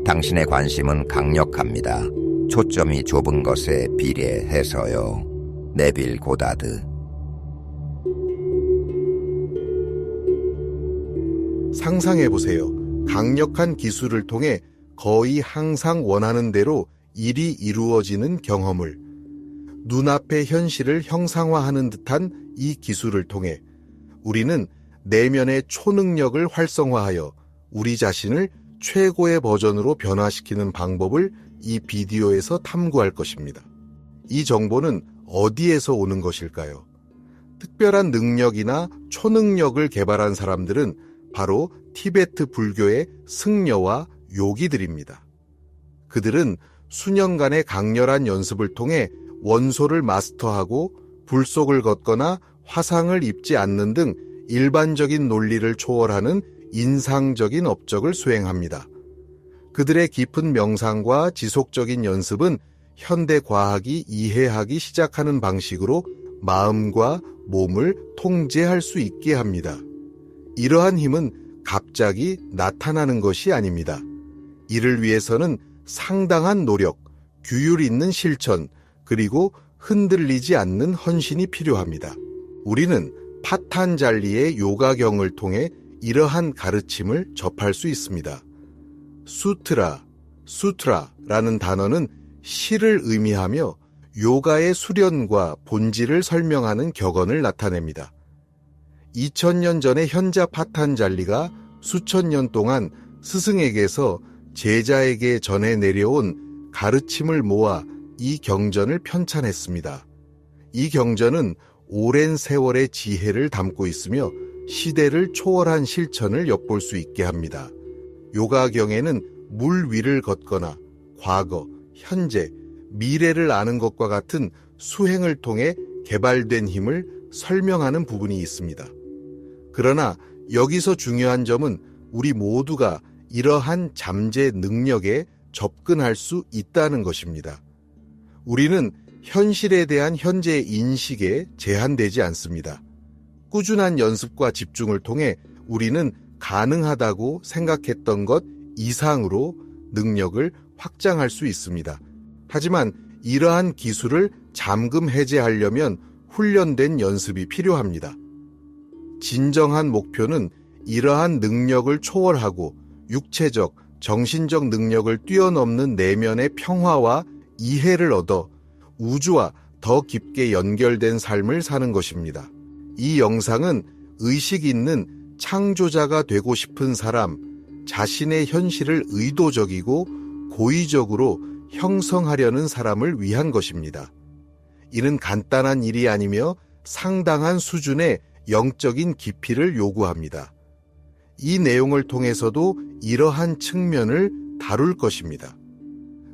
당신의 관심은 강력합니다. 초점이 좁은 것에 비례해서요. 네빌 고다드. 상상해보세요. 강력한 기술을 통해 거의 항상 원하는 대로 일이 이루어지는 경험을, 눈앞의 현실을 형상화하는 듯한 이 기술을 통해 우리는 내면의 초능력을 활성화하여 우리 자신을 최고의 버전으로 변화시키는 방법을 이 비디오에서 탐구할 것입니다. 이 정보는 어디에서 오는 것일까요? 특별한 능력이나 초능력을 개발한 사람들은 바로 티베트 불교의 승려와 요기들입니다. 그들은 수년간의 강렬한 연습을 통해 원소를 마스터하고 불속을 걷거나 화상을 입지 않는 등 일반적인 논리를 초월하는 인상적인 업적을 수행합니다. 그들의 깊은 명상과 지속적인 연습은 현대 과학이 이해하기 시작하는 방식으로 마음과 몸을 통제할 수 있게 합니다. 이러한 힘은 갑자기 나타나는 것이 아닙니다. 이를 위해서는 상당한 노력, 규율 있는 실천, 그리고 흔들리지 않는 헌신이 필요합니다. 우리는 파탄잘리의 요가경을 통해 이러한 가르침을 접할 수 있습니다. 수트라라는 단어는 시를 의미하며 요가의 수련과 본질을 설명하는 격언을 나타냅니다. 2000년 전의 현자 파탄잘리가 수천 년 동안 스승에게서 제자에게 전해 내려온 가르침을 모아 이 경전을 편찬했습니다. 이 경전은 오랜 세월의 지혜를 담고 있으며 시대를 초월한 실천을 엿볼 수 있게 합니다. 요가경에는 물 위를 걷거나 과거, 현재, 미래를 아는 것과 같은 수행을 통해 개발된 힘을 설명하는 부분이 있습니다. 그러나 여기서 중요한 점은 우리 모두가 이러한 잠재 능력에 접근할 수 있다는 것입니다. 우리는 현실에 대한 현재의 인식에 제한되지 않습니다. 꾸준한 연습과 집중을 통해 우리는 가능하다고 생각했던 것 이상으로 능력을 확장할 수 있습니다. 하지만 이러한 기술을 잠금 해제하려면 훈련된 연습이 필요합니다. 진정한 목표는 이러한 능력을 초월하고 육체적, 정신적 능력을 뛰어넘는 내면의 평화와 이해를 얻어 우주와 더 깊게 연결된 삶을 사는 것입니다. 이 영상은 의식 있는 창조자가 되고 싶은 사람, 자신의 현실을 의도적이고 고의적으로 형성하려는 사람을 위한 것입니다. 이는 간단한 일이 아니며 상당한 수준의 영적인 깊이를 요구합니다. 이 내용을 통해서도 이러한 측면을 다룰 것입니다.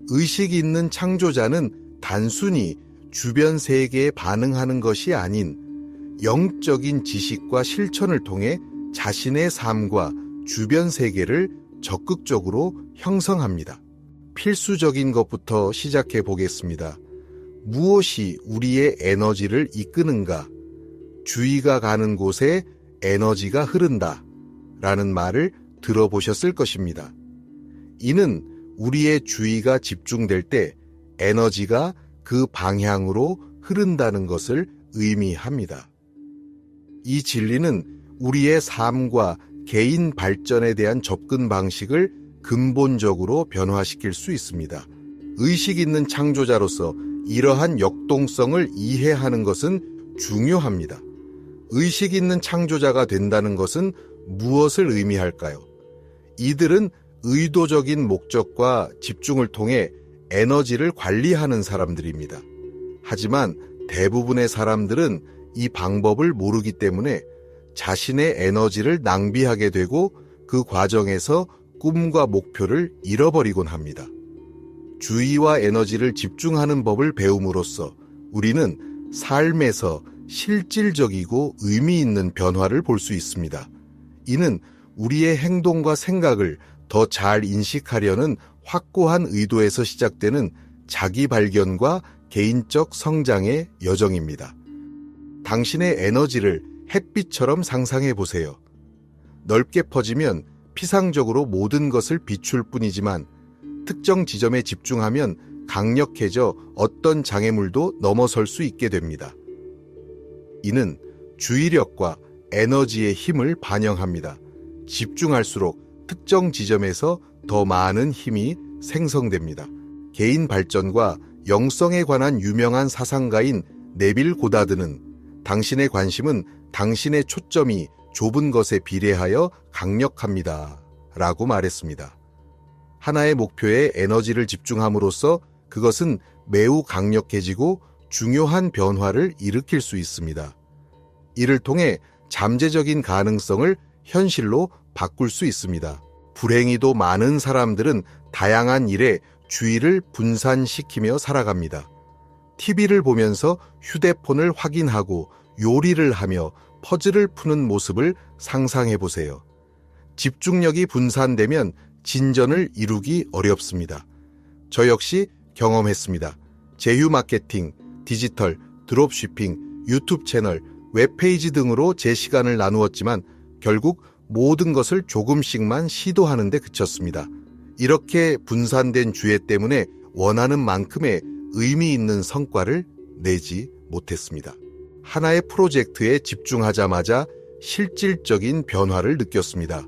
의식 있는 창조자는 단순히 주변 세계에 반응하는 것이 아닌 영적인 지식과 실천을 통해 자신의 삶과 주변 세계를 적극적으로 형성합니다. 필수적인 것부터 시작해 보겠습니다. 무엇이 우리의 에너지를 이끄는가? 주의가 가는 곳에 에너지가 흐른다 라는 말을 들어보셨을 것입니다. 이는 우리의 주의가 집중될 때 에너지가 그 방향으로 흐른다는 것을 의미합니다. 이 진리는 우리의 삶과 개인 발전에 대한 접근 방식을 근본적으로 변화시킬 수 있습니다. 의식 있는 창조자로서 이러한 역동성을 이해하는 것은 중요합니다. 의식 있는 창조자가 된다는 것은 무엇을 의미할까요? 이들은 의도적인 목적과 집중을 통해 에너지를 관리하는 사람들입니다. 하지만 대부분의 사람들은 이 방법을 모르기 때문에 자신의 에너지를 낭비하게 되고 그 과정에서 꿈과 목표를 잃어버리곤 합니다. 주의와 에너지를 집중하는 법을 배움으로써 우리는 삶에서 실질적이고 의미 있는 변화를 볼 수 있습니다. 이는 우리의 행동과 생각을 더 잘 인식하려는 확고한 의도에서 시작되는 자기 발견과 개인적 성장의 여정입니다. 당신의 에너지를 햇빛처럼 상상해 보세요. 넓게 퍼지면 피상적으로 모든 것을 비출 뿐이지만 특정 지점에 집중하면 강력해져 어떤 장애물도 넘어설 수 있게 됩니다. 이는 주의력과 에너지의 힘을 반영합니다. 집중할수록 특정 지점에서 더 많은 힘이 생성됩니다. 개인 발전과 영성에 관한 유명한 사상가인 네빌 고다드는 당신의 관심은 당신의 초점이 좁은 것에 비례하여 강력합니다. 라고 말했습니다. 하나의 목표에 에너지를 집중함으로써 그것은 매우 강력해지고 중요한 변화를 일으킬 수 있습니다. 이를 통해 잠재적인 가능성을 현실로 바꿀 수 있습니다. 불행히도 많은 사람들은 다양한 일에 주의를 분산시키며 살아갑니다. TV를 보면서 휴대폰을 확인하고 요리를 하며 퍼즐을 푸는 모습을 상상해 보세요. 집중력이 분산되면 진전을 이루기 어렵습니다. 저 역시 경험했습니다. 제휴 마케팅, 디지털, 드롭시핑, 유튜브 채널, 웹페이지 등으로 제 시간을 나누었지만 결국 모든 것을 조금씩만 시도하는 데 그쳤습니다. 이렇게 분산된 주의 때문에 원하는 만큼의 의미 있는 성과를 내지 못했습니다. 하나의 프로젝트에 집중하자마자 실질적인 변화를 느꼈습니다.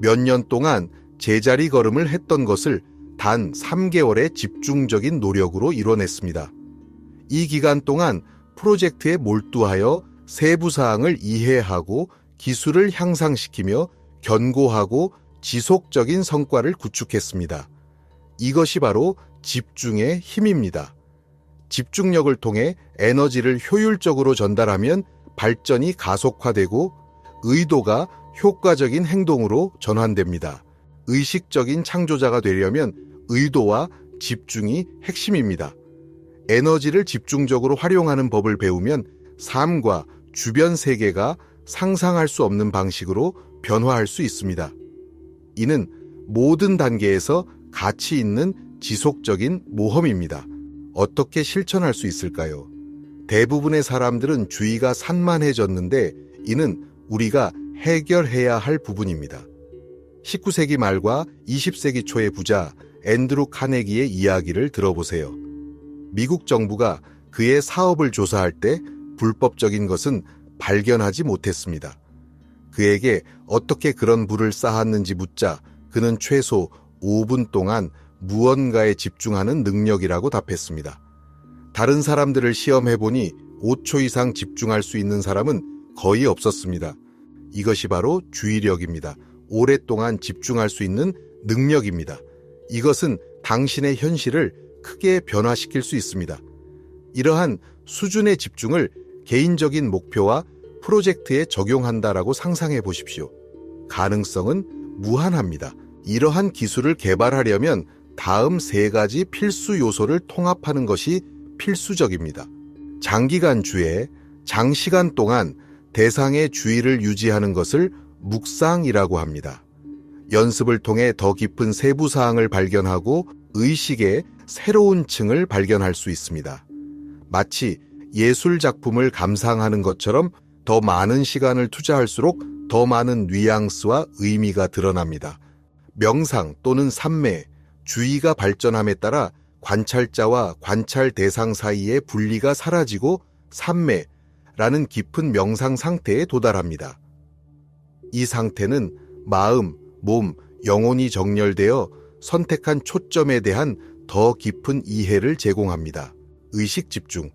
몇 년 동안 제자리 걸음을 했던 것을 단 3개월의 집중적인 노력으로 이뤄냈습니다. 이 기간 동안 프로젝트에 몰두하여 세부 사항을 이해하고 기술을 향상시키며 견고하고 지속적인 성과를 구축했습니다. 이것이 바로 집중의 힘입니다. 집중력을 통해 에너지를 효율적으로 전달하면 발전이 가속화되고 의도가 효과적인 행동으로 전환됩니다. 의식적인 창조자가 되려면 의도와 집중이 핵심입니다. 에너지를 집중적으로 활용하는 법을 배우면 삶과 주변 세계가 상상할 수 없는 방식으로 변화할 수 있습니다. 이는 모든 단계에서 가치 있는 지속적인 모험입니다. 어떻게 실천할 수 있을까요? 대부분의 사람들은 주의가 산만해졌는데 이는 우리가 해결해야 할 부분입니다. 19세기 말과 20세기 초의 부자 앤드루 카네기의 이야기를 들어보세요. 미국 정부가 그의 사업을 조사할 때 불법적인 것은 발견하지 못했습니다. 그에게 어떻게 그런 부를 쌓았는지 묻자 그는 최소 5분 동안 무언가에 집중하는 능력이라고 답했습니다. 다른 사람들을 시험해보니 5초 이상 집중할 수 있는 사람은 거의 없었습니다. 이것이 바로 주의력입니다. 오랫동안 집중할 수 있는 능력입니다. 이것은 당신의 현실을 크게 변화시킬 수 있습니다. 이러한 수준의 집중을 개인적인 목표와 프로젝트에 적용한다라고 상상해 보십시오. 가능성은 무한합니다. 이러한 기술을 개발하려면 다음 3가지 필수 요소를 통합하는 것이 필수적입니다. 장기간 주의, 장시간 동안 대상의 주의를 유지하는 것을 묵상이라고 합니다. 연습을 통해 더 깊은 세부 사항을 발견하고 의식의 새로운 층을 발견할 수 있습니다. 마치 예술 작품을 감상하는 것처럼 더 많은 시간을 투자할수록 더 많은 뉘앙스와 의미가 드러납니다. 명상 또는 삼매, 주의가 발전함에 따라 관찰자와 관찰 대상 사이의 분리가 사라지고 삼매라는 깊은 명상 상태에 도달합니다. 이 상태는 마음, 몸, 영혼이 정렬되어 선택한 초점에 대한 더 깊은 이해를 제공합니다. 의식 집중.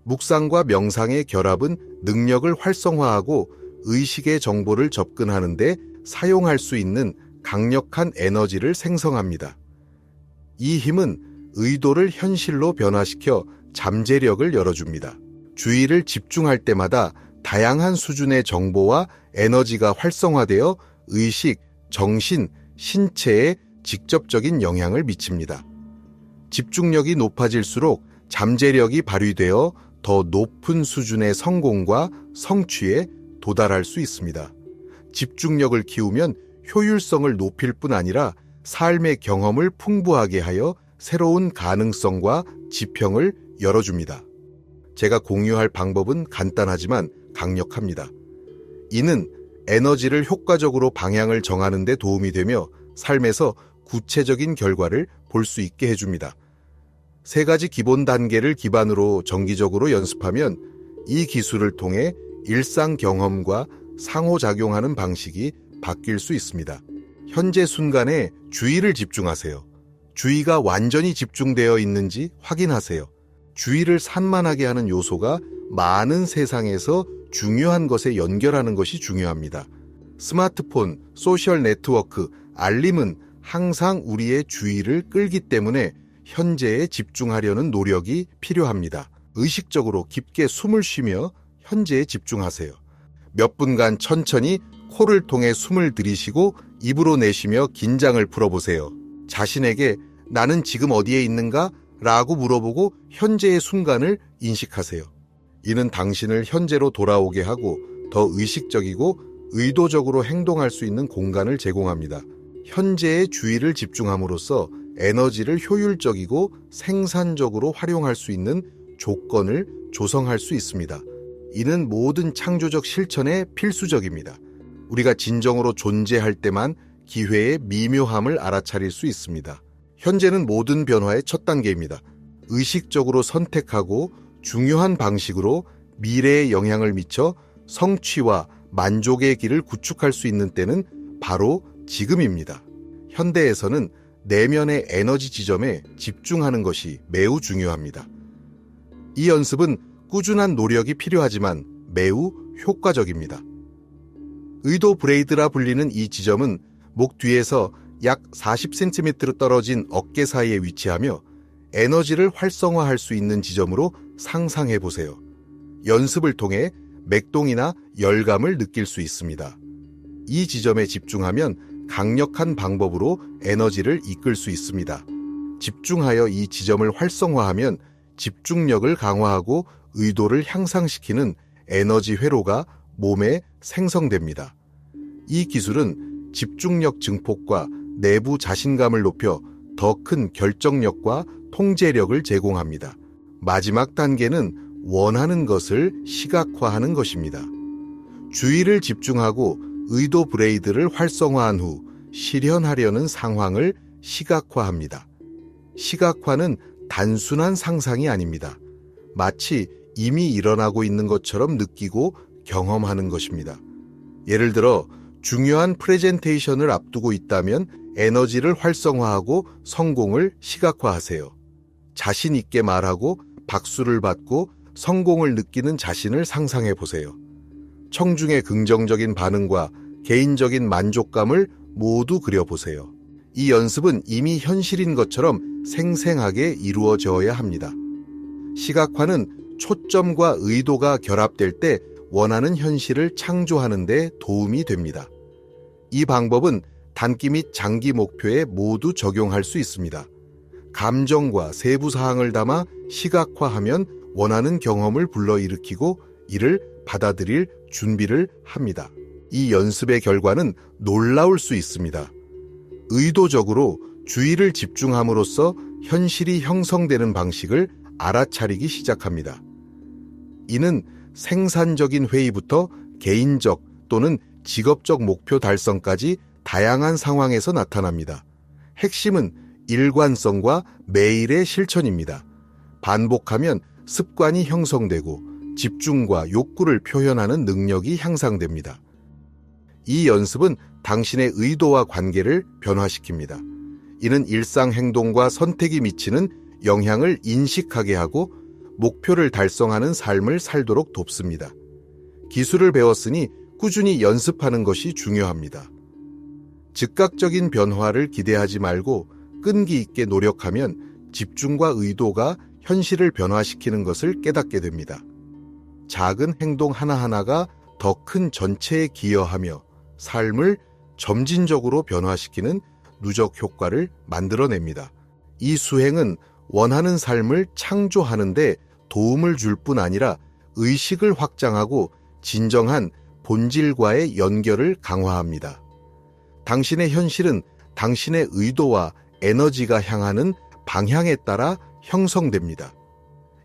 묵상과 명상의 결합은 능력을 활성화하고 의식의 정보를 접근하는 데 사용할 수 있는 강력한 에너지를 생성합니다. 이 힘은 의도를 현실로 변화시켜 잠재력을 열어줍니다. 주의를 집중할 때마다 다양한 수준의 정보와 에너지가 활성화되어 의식, 정신, 신체에 직접적인 영향을 미칩니다. 집중력이 높아질수록 잠재력이 발휘되어 더 높은 수준의 성공과 성취에 도달할 수 있습니다. 집중력을 키우면 효율성을 높일 뿐 아니라 삶의 경험을 풍부하게 하여 새로운 가능성과 지평을 열어줍니다. 제가 공유할 방법은 간단하지만 강력합니다. 이는 에너지를 효과적으로 방향을 정하는 데 도움이 되며 삶에서 구체적인 결과를 볼 수 있게 해줍니다. 3가지 기본 단계를 기반으로 정기적으로 연습하면 이 기술을 통해 일상 경험과 상호작용하는 방식이 바뀔 수 있습니다. 현재 순간에 주의를 집중하세요. 주의가 완전히 집중되어 있는지 확인하세요. 주의를 산만하게 하는 요소가 많은 세상에서 중요한 것에 연결하는 것이 중요합니다. 스마트폰, 소셜 네트워크, 알림은 항상 우리의 주의를 끌기 때문에 현재에 집중하려는 노력이 필요합니다. 의식적으로 깊게 숨을 쉬며 현재에 집중하세요. 몇 분간 천천히 코를 통해 숨을 들이쉬고 입으로 내쉬며 긴장을 풀어보세요. 자신에게 나는 지금 어디에 있는가? 라고 물어보고 현재의 순간을 인식하세요. 이는 당신을 현재로 돌아오게 하고 더 의식적이고 의도적으로 행동할 수 있는 공간을 제공합니다. 현재의 주의를 집중함으로써 에너지를 효율적이고 생산적으로 활용할 수 있는 조건을 조성할 수 있습니다. 이는 모든 창조적 실천에 필수적입니다. 우리가 진정으로 존재할 때만 기회의 미묘함을 알아차릴 수 있습니다. 현재는 모든 변화의 첫 단계입니다. 의식적으로 선택하고 중요한 방식으로 미래에 영향을 미쳐 성취와 만족의 길을 구축할 수 있는 때는 바로 지금입니다. 현대에서는 내면의 에너지 지점에 집중하는 것이 매우 중요합니다. 이 연습은 꾸준한 노력이 필요하지만 매우 효과적입니다. 의도 브레이드라 불리는 이 지점은 목 뒤에서 약 40cm 떨어진 어깨 사이에 위치하며 에너지를 활성화할 수 있는 지점으로 상상해 보세요. 연습을 통해 맥동이나 열감을 느낄 수 있습니다. 이 지점에 집중하면 강력한 방법으로 에너지를 이끌 수 있습니다. 집중하여 이 지점을 활성화하면 집중력을 강화하고 의도를 향상시키는 에너지 회로가 몸에 생성됩니다. 이 기술은 집중력 증폭과 내부 자신감을 높여 더 큰 결정력과 통제력을 제공합니다. 마지막 단계는 원하는 것을 시각화하는 것입니다. 주의를 집중하고 의도 브레이드를 활성화한 후 실현하려는 상황을 시각화합니다. 시각화는 단순한 상상이 아닙니다. 마치 이미 일어나고 있는 것처럼 느끼고 경험하는 것입니다. 예를 들어 중요한 프레젠테이션을 앞두고 있다면 에너지를 활성화하고 성공을 시각화하세요. 자신 있게 말하고 박수를 받고 성공을 느끼는 자신을 상상해 보세요. 청중의 긍정적인 반응과 개인적인 만족감을 모두 그려보세요. 이 연습은 이미 현실인 것처럼 생생하게 이루어져야 합니다. 시각화는 초점과 의도가 결합될 때 원하는 현실을 창조하는 데 도움이 됩니다. 이 방법은 단기 및 장기 목표에 모두 적용할 수 있습니다. 감정과 세부 사항을 담아 시각화하면 원하는 경험을 불러일으키고 이를 받아들일 준비를 합니다. 이 연습의 결과는 놀라울 수 있습니다. 의도적으로 주의를 집중함으로써 현실이 형성되는 방식을 알아차리기 시작합니다. 이는 생산적인 회의부터 개인적 또는 직업적 목표 달성까지 다양한 상황에서 나타납니다. 핵심은 일관성과 매일의 실천입니다. 반복하면 습관이 형성되고 집중과 욕구를 표현하는 능력이 향상됩니다. 이 연습은 당신의 의도와 관계를 변화시킵니다. 이는 일상 행동과 선택이 미치는 영향을 인식하게 하고 목표를 달성하는 삶을 살도록 돕습니다. 기술을 배웠으니 꾸준히 연습하는 것이 중요합니다. 즉각적인 변화를 기대하지 말고 끈기 있게 노력하면 집중과 의도가 현실을 변화시키는 것을 깨닫게 됩니다. 작은 행동 하나하나가 더 큰 전체에 기여하며 삶을 점진적으로 변화시키는 누적 효과를 만들어냅니다. 이 수행은 원하는 삶을 창조하는 데 도움을 줄 뿐 아니라 의식을 확장하고 진정한 본질과의 연결을 강화합니다. 당신의 현실은 당신의 의도와 에너지가 향하는 방향에 따라 형성됩니다.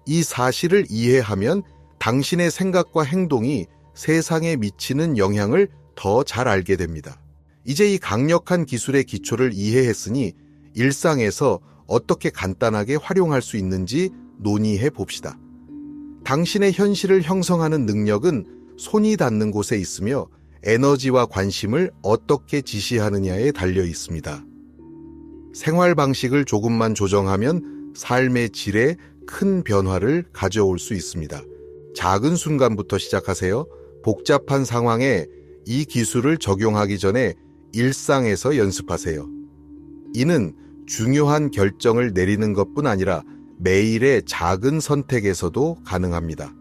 이 사실을 이해하면 당신의 생각과 행동이 세상에 미치는 영향을 더 잘 알게 됩니다. 이제 이 강력한 기술의 기초를 이해했으니 일상에서 어떻게 간단하게 활용할 수 있는지 논의해 봅시다. 당신의 현실을 형성하는 능력은 손이 닿는 곳에 있으며 에너지와 관심을 어떻게 지시하느냐에 달려 있습니다. 생활 방식을 조금만 조정하면 삶의 질에 큰 변화를 가져올 수 있습니다. 작은 순간부터 시작하세요. 복잡한 상황에 이 기술을 적용하기 전에 일상에서 연습하세요. 이는 중요한 결정을 내리는 것뿐 아니라 매일의 작은 선택에서도 가능합니다.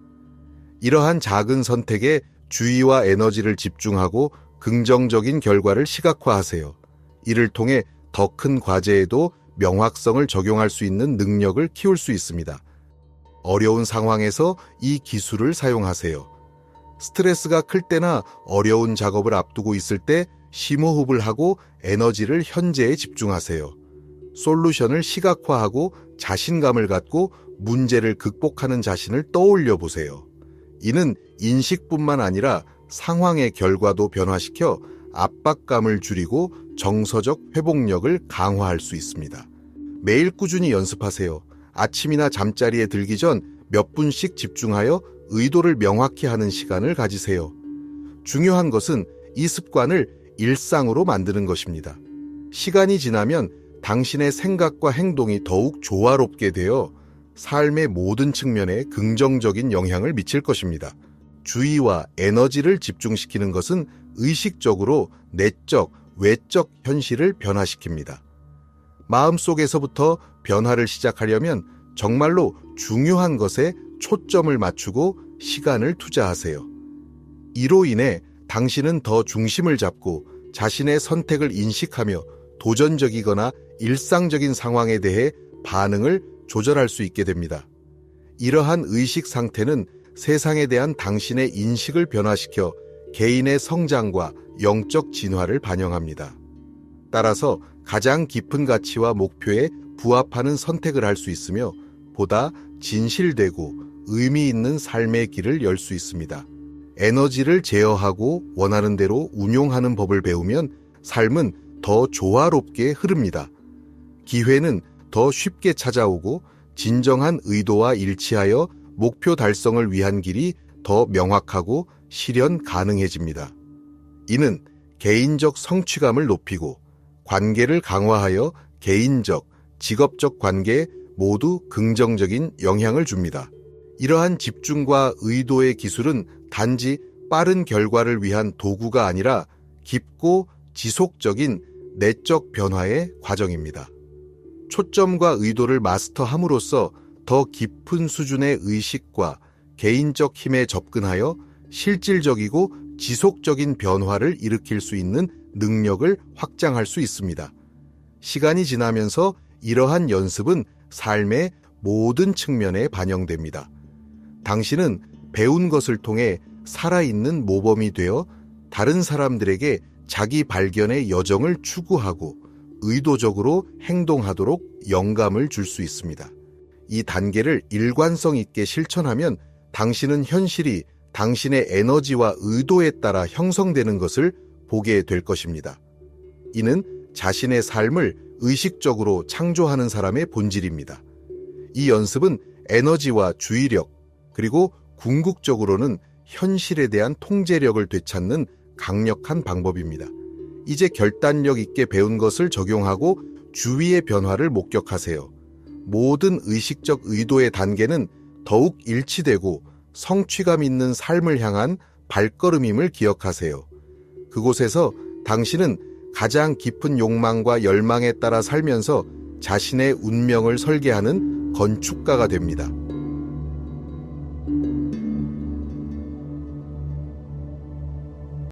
이러한 작은 선택에 주의와 에너지를 집중하고 긍정적인 결과를 시각화하세요. 이를 통해 더 큰 과제에도 명확성을 적용할 수 있는 능력을 키울 수 있습니다. 어려운 상황에서 이 기술을 사용하세요. 스트레스가 클 때나 어려운 작업을 앞두고 있을 때 심호흡을 하고 에너지를 현재에 집중하세요. 솔루션을 시각화하고 자신감을 갖고 문제를 극복하는 자신을 떠올려 보세요. 이는 인식뿐만 아니라 상황의 결과도 변화시켜 압박감을 줄이고 정서적 회복력을 강화할 수 있습니다. 매일 꾸준히 연습하세요. 아침이나 잠자리에 들기 전 몇 분씩 집중하여 의도를 명확히 하는 시간을 가지세요. 중요한 것은 이 습관을 일상으로 만드는 것입니다. 시간이 지나면 당신의 생각과 행동이 더욱 조화롭게 되어 삶의 모든 측면에 긍정적인 영향을 미칠 것입니다. 주의와 에너지를 집중시키는 것은 의식적으로 내적, 외적 현실을 변화시킵니다. 마음속에서부터 변화를 시작하려면 정말로 중요한 것에 초점을 맞추고 시간을 투자하세요. 이로 인해 당신은 더 중심을 잡고 자신의 선택을 인식하며 도전적이거나 일상적인 상황에 대해 반응을 조절할 수 있게 됩니다. 이러한 의식 상태는 세상에 대한 당신의 인식을 변화시켜 개인의 성장과 영적 진화를 반영합니다. 따라서 가장 깊은 가치와 목표에 부합하는 선택을 할 수 있으며 보다 진실되고 의미 있는 삶의 길을 열 수 있습니다. 에너지를 제어하고 원하는 대로 운용하는 법을 배우면 삶은 더 조화롭게 흐릅니다. 기회는 더 쉽게 찾아오고 진정한 의도와 일치하여 목표 달성을 위한 길이 더 명확하고 실현 가능해집니다. 이는 개인적 성취감을 높이고 관계를 강화하여 개인적, 직업적 관계에 모두 긍정적인 영향을 줍니다. 이러한 집중과 의도의 기술은 단지 빠른 결과를 위한 도구가 아니라 깊고 지속적인 내적 변화의 과정입니다. 초점과 의도를 마스터함으로써 더 깊은 수준의 의식과 개인적 힘에 접근하여 실질적이고 지속적인 변화를 일으킬 수 있는 능력을 확장할 수 있습니다. 시간이 지나면서 이러한 연습은 삶의 모든 측면에 반영됩니다. 당신은 배운 것을 통해 살아있는 모범이 되어 다른 사람들에게 자기 발견의 여정을 추구하고 의도적으로 행동하도록 영감을 줄 수 있습니다. 이 단계를 일관성 있게 실천하면 당신은 현실이 당신의 에너지와 의도에 따라 형성되는 것을 보게 될 것입니다. 이는 자신의 삶을 의식적으로 창조하는 사람의 본질입니다. 이 연습은 에너지와 주의력, 그리고 궁극적으로는 현실에 대한 통제력을 되찾는 강력한 방법입니다. 이제 결단력 있게 배운 것을 적용하고 주위의 변화를 목격하세요. 모든 의식적 의도의 단계는 더욱 일치되고 성취감 있는 삶을 향한 발걸음임을 기억하세요. 그곳에서 당신은 가장 깊은 욕망과 열망에 따라 살면서 자신의 운명을 설계하는 건축가가 됩니다.